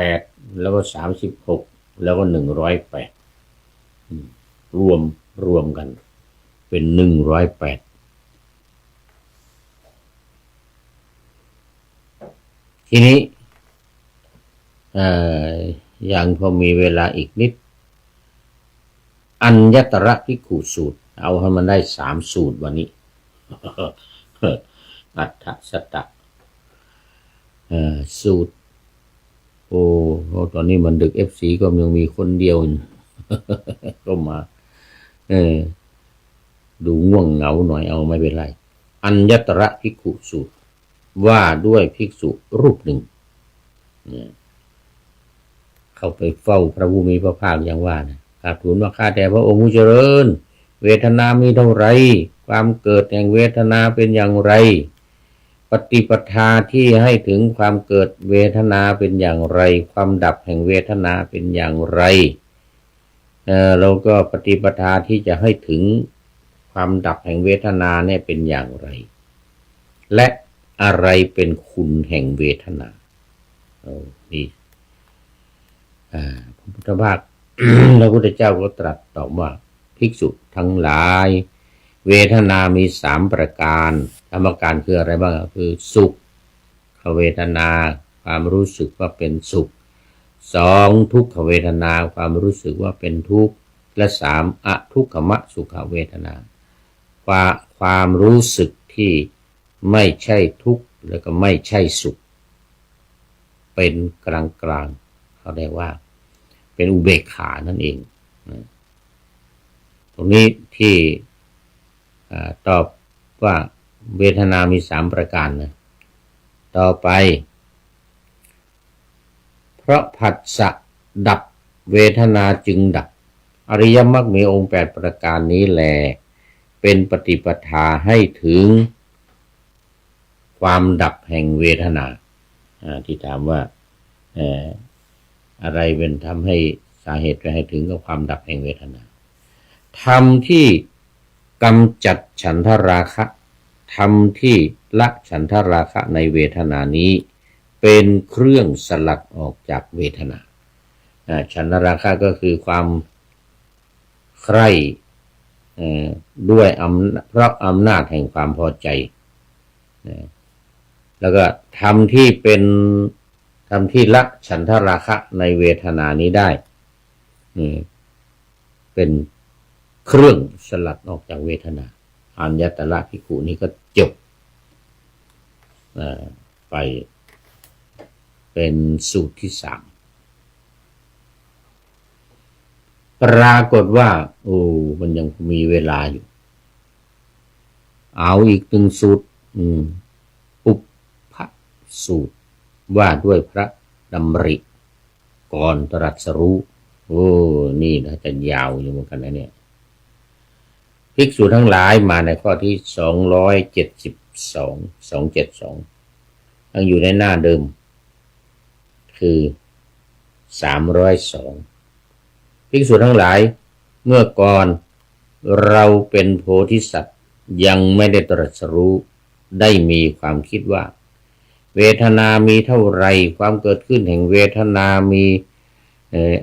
18แล้วก็36แล้วก็108รวมกันเป็น108ทีนี้ยังพอมีเวลาอีกนิดอัญญตระภิกขุสูตรเอาให้มันได้3สูตรวันนี้อัฏฐสตะสูตรตอนนี้มันดึก FC ก็ยังมีคนเดียว ก็มาดูง่วงเหงาหน่อยเอาไม่เป็นไรอัญญตระภิกขุสูตรว่าด้วยภิกษุรูปหนึ่งเข้าไปเฝ้าพระผู้มีพระภาคอย่างว่านะกราบทูลว่าข้าแต่พระองค์ผู้เจริญเวทนามีเท่าไรความเกิดแห่งเวทนาเป็นอย่างไรปฏิปทาที่ให้ถึงความเกิดเวทนาเป็นอย่างไรความดับแห่งเวทนาเป็นอย่างไรแล้วก็ปฏิปทาที่จะให้ถึงความดับแห่งเวทนาเนี่ยเป็นอย่างไรและอะไรเป็นคุณแห่งเวทนานี่พระพุทธภาค พระพุทธเจ้าก็ตรัสตอบว่าภิกษุทั้งหลายเวทนามี3ประการประการคืออะไรบ้างคือสุขเวทนาความรู้สึกว่าเป็นสุข2ทุกขเวทนาความรู้สึกว่าเป็นทุกข์และ3อทุกขมสุขเวทนาความรู้สึกที่ไม่ใช่ทุกข์แล้วก็ไม่ใช่สุขเป็นกลางเขาเรียกว่าเป็นอุเบกขานั่นเองตรงนี้ที่ตอบว่าเวทนามี3ประการนะต่อไปเพราะผัสสะดับเวทนาจึงดับอริยมรรคมีองค์8ประการนี้แลเป็นปฏิปทาให้ถึงความดับแห่งเวทนาที่ถามว่าอะไรเป็นทำให้สาเหตุไปให้ถึงกับความดับแห่งเวทนาธรรมที่กำจัดฉันทราคะธรรมที่ละฉันทราคะในเวทนานี้เป็นเครื่องสลัดออกจากเวทนาฉันทราคะก็คือความ ใคร่ด้วยเพราะอำนาจแห่งความพอใจแล้วก็ทำที่ละฉันทราคะในเวทนานี้ได้เป็นเครื่องสลัดออกจากเวทนาอัญญตระภิกขุนี้ก็จบไปเป็นสูตรที่3ปรากฏว่ามันยังมีเวลาอยู่เอาอีกหนึ่งสูตรปุพพสูตรว่าด้วยพระดำริก่อนตรัสรู้นี่นะจะยาวอยู่เหมือนกันนะเนี่ยภิกษุทั้งหลายมาในข้อที่272ยังอยู่ในหน้าเดิมคือ302ภิกษุทั้งหลายเมื่อก่อนเราเป็นโพธิสัตว์ยังไม่ได้ตรัสรู้ได้มีความคิดว่าเวทนามีเท่าไรความเกิดขึ้นแห่งเวทนามี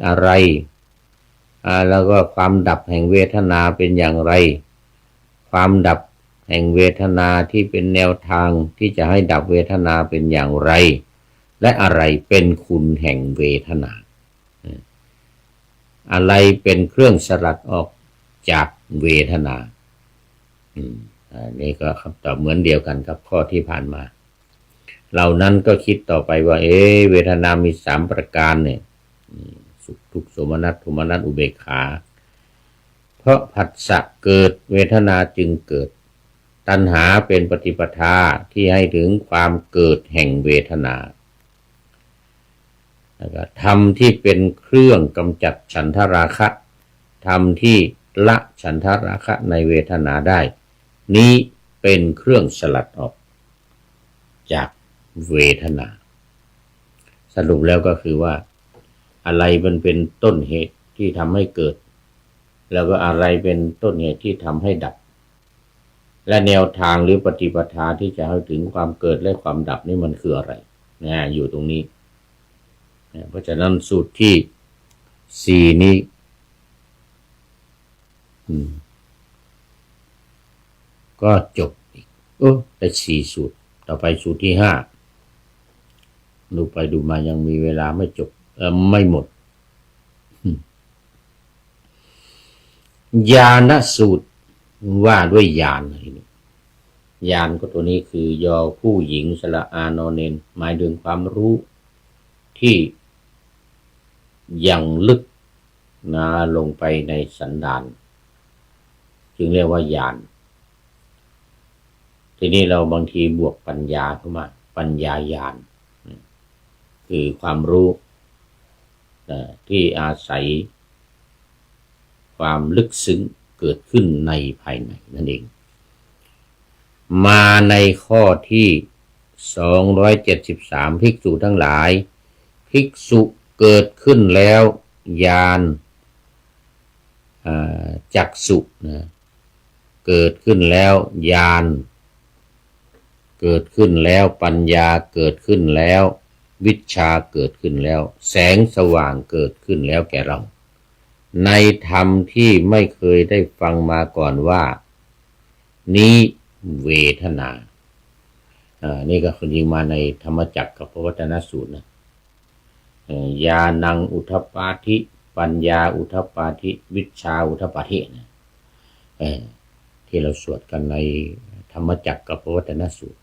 อะไรแล้วก็ความดับแห่งเวทนาเป็นอย่างไรความดับแห่งเวทนาที่เป็นแนวทางที่จะให้ดับเวทนาเป็นอย่างไรและอะไรเป็นคุณแห่งเวทนาอะไรเป็นเครื่องสลัดออกจากเวทนานี่ก็คำตอบเหมือนเดียวกันกับข้อที่ผ่านมาเหล่านั้นก็คิดต่อไปว่าเวทนามี3ประการเนี่ยสุขทุกข์โสมนัสโทมนัสอุเบกขาเพราะผัสสะเกิดเวทนาจึงเกิดตัณหาเป็นปฏิปทาที่ให้ถึงความเกิดแห่งเวทนาธรรมที่เป็นเครื่องกำจัดฉันทราคะธรรมที่ละฉันทราคะในเวทนาได้นี้เป็นเครื่องสลัดออกจากเวทนาสรุปแล้วก็คือว่าอะไรมันเป็นต้นเหตุที่ทำให้เกิดแล้วก็อะไรเป็นต้นเหตุที่ทำให้ดับและแนวทางหรือปฏิปทาที่จะให้ถึงความเกิดและความดับนี่มันคืออะไรอยู่ตรงนี้เพราะฉะนั้นสูตรที่4นี้ก็จบอีกได้4สูตรต่อไปสูตรที่5ดูไปดูมายังมีเวลาไม่จบไม่หมดญาณสูตรว่าด้วยญาณญาณก็ตัวนี้คือยอผู้หญิงสระอานอเนนหมายถึงความรู้ที่ยังลึกลงไปในสันดานจึงเรียกว่าญาณทีนี้เราบางทีบวกปัญญาเข้ามาปัญญาญาณคือความรู้ที่อาศัยความลึกซึ้งเกิดขึ้นในภายในนั่นเองมาในข้อที่273ภิกษุทั้งหลายภิกษุเกิดขึ้นแล้วญาณจักษุเกิดขึ้นแล้วญาณเกิดขึ้นแล้วปัญญาเกิดขึ้นแล้ววิชชาเกิดขึ้นแล้วแสงสว่างเกิดขึ้นแล้วแก่เราในธรรมที่ไม่เคยได้ฟังมาก่อนว่านี้เวทนานี่ก็คือยิงมาในธรรมจักรกับพระวัฒนสูตรนะญาณังอุทธัปปาธิปัญญาอุทธัปปาธิวิชชาอุทธัปปาธิที่เราสวดกันในธรรมจักรกับพระวัฒนสูตร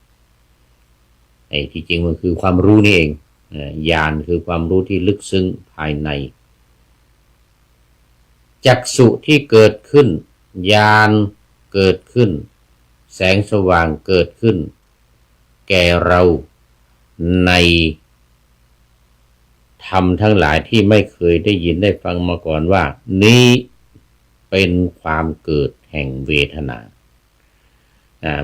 ที่จริงมันคือความรู้นี่เองญาณคือความรู้ที่ลึกซึ้งภายในจักษุที่เกิดขึ้นญาณเกิดขึ้นแสงสว่างเกิดขึ้นแก่เราในธรรมทั้งหลายที่ไม่เคยได้ยินได้ฟังมาก่อนว่านี้เป็นความเกิดแห่งเวทนา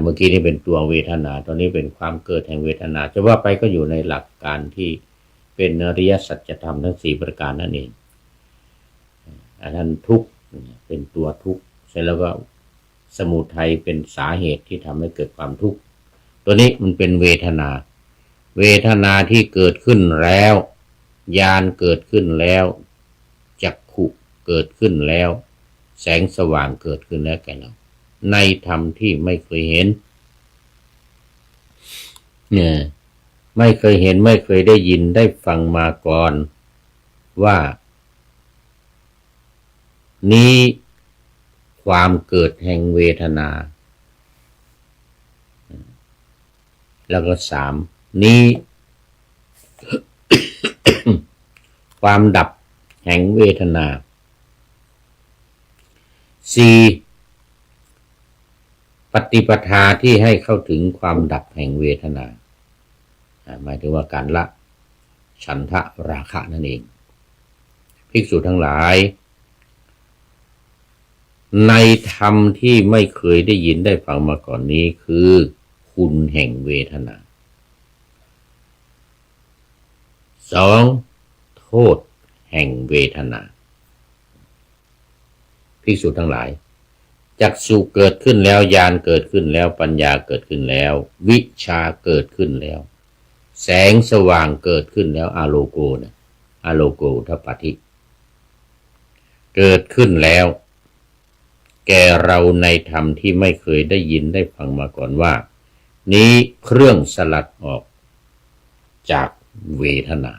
เมื่อกี้นี่เป็นตัวเวทนาตอนนี้เป็นความเกิดแห่งเวทนาจะว่าไปก็อยู่ในหลักการที่เป็นอริยสัจธรรมทั้ง4ประการนั่นเองอันนั้นทุกข์เป็นตัวทุกข์เสร็จแล้วก็สมุทัยเป็นสาเหตุที่ทำให้เกิดความทุกข์ตัวนี้มันเป็นเวทนาเวทนาที่เกิดขึ้นแล้วญาณเกิดขึ้นแล้วจักขุเกิดขึ้นแล้ว แสงสว่างเกิดขึ้นแล้วแก่เราในธรรมที่ไม่เคยเห็นเนี่ยไม่เคยเห็นไม่เคยได้ยินได้ฟังมาก่อนว่านี้ความเกิดแห่งเวทนาแล้วก็สามนี้ ความดับแห่งเวทนาสี่ปฏิปทาที่ให้เข้าถึงความดับแห่งเวทนาหมายถึงว่าการละฉันทะราคะนั่นเองภิกษุทั้งหลายในธรรมที่ไม่เคยได้ยินได้ฟังมาก่อนนี้คือคุณแห่งเวทนาสองโทษแห่งเวทนาภิกษุทั้งหลายจักษุเกิดขึ้นแล้วญาณเกิดขึ้นแล้วปัญญาเกิดขึ้นแล้ววิชาเกิดขึ้นแล้วแสงสว่างเกิดขึ้นแล้วอาโลโกนะอาโลโกทัปปทิเกิดขึ้นแล้วแก่เราในธรรมที่ไม่เคยได้ยินได้ฟังมาก่อนว่านี้เครื่องสลัดออกจากเวทนา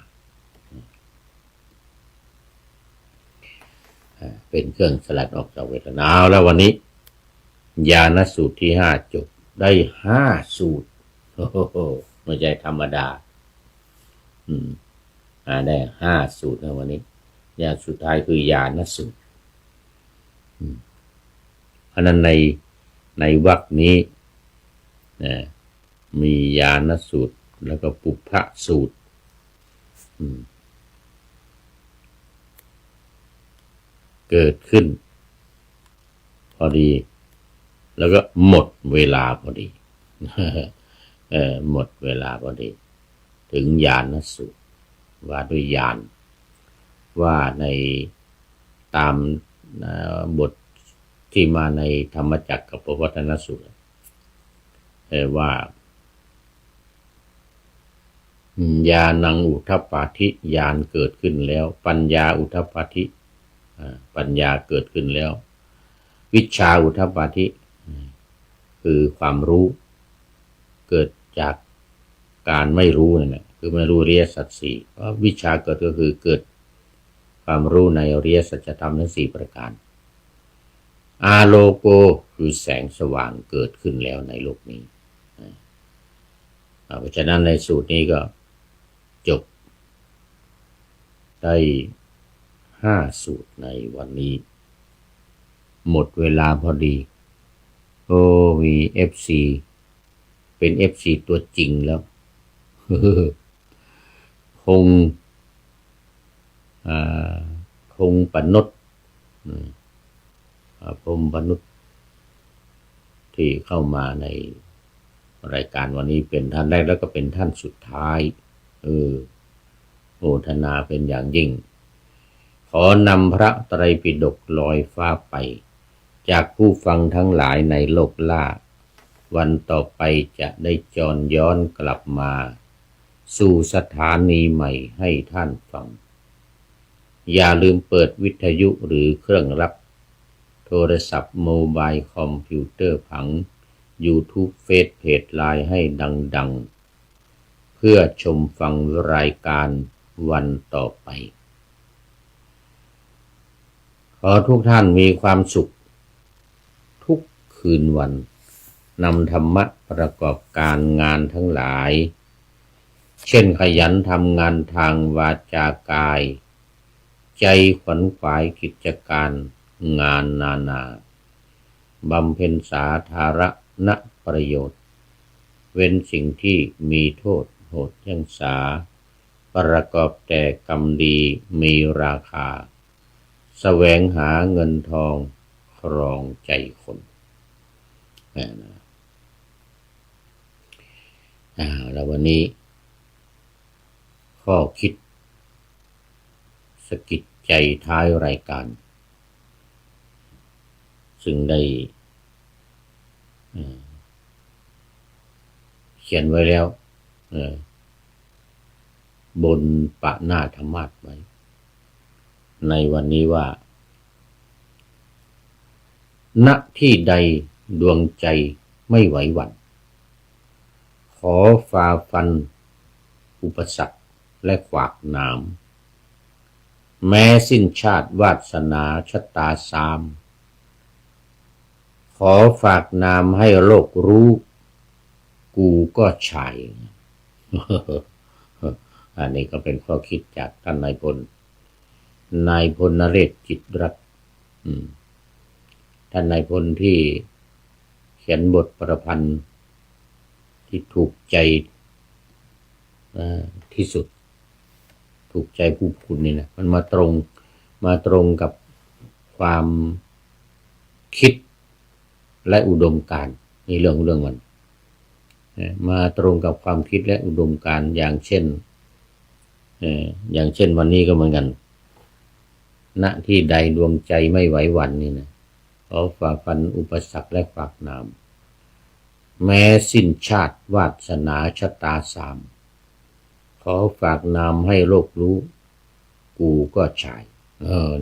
เป็นเครื่องสลัดออกจากเวทนาแล้ววันนี้ญาณสูตรที่ห้าจบได้ห้าสูตรโอ้โหไม่ใช่ธรรมดาได้ห้าสูตรนะวันนี้ญาณสุดท้ายคือญาณสูตรเพราะนั้นในวรรคนี้มีญาณสูตรแล้วก็ปุพพสูตรเกิดขึ้นพอดีแล้วก็หมดเวลาพอดีหมดเวลาพอดีถึงญาณสูตรว่าด้วยญาณว่าในตามบทที่มาในธรรมจักรกับปวัตตนสูตรว่าญาณังอุทธัปปาธิญาณเกิดขึ้นแล้วปัญญาอุทธัปปาธิปัญญาเกิดขึ้นแล้ววิชชาอุทธัปปาธิคือความรู้เกิดจากการไม่รู้นั่นแหละคือไม่รู้อริยสัจสี่เพราะวิชชาเกิดก็คือเกิดความรู้ในอริยสัจธรรมทั้งสี่ประการอาโลโกคือแสงสว่างเกิดขึ้นแล้วในโลกนี้เพราะฉะนั้นในสูตรนี้ก็จบได้ห้าสูตรในวันนี้หมดเวลาพอดีโอ้มีFCเป็น FC ตัวจริงแล้วคงปนดพรหมปนุษย์ที่เข้ามาในรายการวันนี้เป็นท่านแรกแล้วก็เป็นท่านสุดท้ายโมทนาเป็นอย่างยิ่งขอนำพระไตรปิฎกลอยฟ้าไปจากผู้ฟังทั้งหลายในโลกล่าวันต่อไปจะได้จรย้อนกลับมาสู่สถานีใหม่ให้ท่านฟังอย่าลืมเปิดวิทยุหรือเครื่องรับโทรศัพท์โมบายคอมพิวเตอร์ผัง YouTube เฟซเพจไลน์ให้ดังๆเพื่อชมฟังรายการวันต่อไปขอทุกท่านมีความสุขทุกคืนวันนำธรรมะประกอบการงานทั้งหลายเช่นขยันทำงานทางวาจากายใจขวนขวายกิจการงานนานาบำเพ็ญสาธารณประโยชน์เว้นสิ่งที่มีโทษโหดเหี้ยงสาประกอบแต่กรรมดีมีราคาแสวงหาเงินทองครองใจคนแล้ววันนี้ข้อคิดสะกิดใจท้ายรายการซึ่งได้เขียนไว้แล้วบนปะหน้าธรรมาสไว้ในวันนี้ว่า ณที่ใดดวงใจไม่ไหวหวั่นขอฝ่าฟันอุปสรรคและขวากหนามแม้สิ้นชาติวาสนาชะตาสามขอฝากนามให้โลกรู้กูก็ชาย อันนี้ก็เป็นข้อคิดจากท่านนายพลนเรศจิตรัตน์ท่านนายพลที่เขียนบทประพันธ์ที่ถูกใจที่สุดถูกใจผู้คุณนี่นะมันมาตรงกับความคิดและอุดมการณ์นี่เรื่องมันมาตรงกับความคิดและอุดมการณ์อย่างเช่นวันนี้ก็เหมือนกันณที่ใดดวงใจไม่ไหวหวั่นนี่นะขอฝ่าฟันอุปสรรคและขวากหนามแม้สิ้นชาติวาสนาชะตาสามขอฝากนามให้โลกรู้กูก็ชาย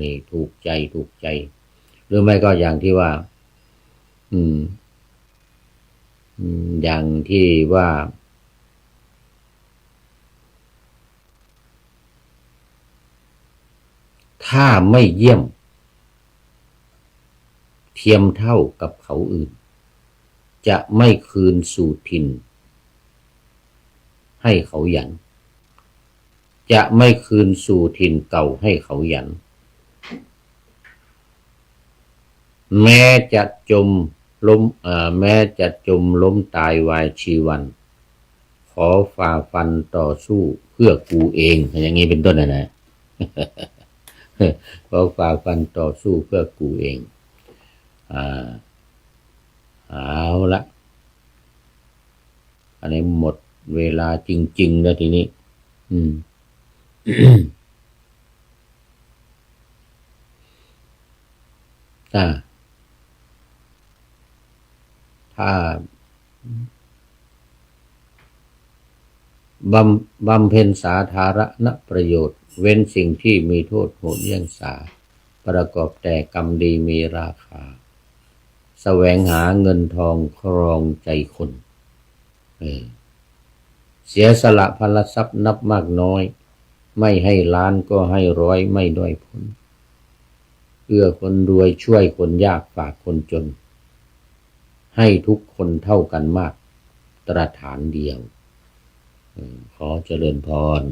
นี่ถูกใจหรือไม่ก็อย่างที่ว่าอย่างที่ว่าถ้าไม่เยี่ยมเทียมเท่ากับเขาอื่นจะไม่คืนสู่ถิ่นให้เขาหยันจะไม่คืนสู่ถิ่นเก่าให้เขาหยันแม้จะจมล้มตายวายชีวันขอฝ่าฟันต่อสู้เพื่อกูเองอย่างนี้เป็นต้นนะ ขอฝ่าฟันต่อสู้เพื่อกูเองเอาละอันนี้หมดเวลาจริงๆแล้วทีนี้ถ้าบำเพ็ญสาธารณประโยชน์เว้นสิ่งที่มีโทษโหดเยี่ยงสาประกอบแต่กรรมดีมีราคาแสวงหาเงินทองครองใจคนเสียสละพลทรัพย์นับมากน้อยไม่ให้ล้านก็ให้ร้อยไม่ด้อยผลเอื้อคนรวยช่วยคนยากฝากคนจนให้ทุกคนเท่ากันมากตรฐานเดียวขอเจริญพร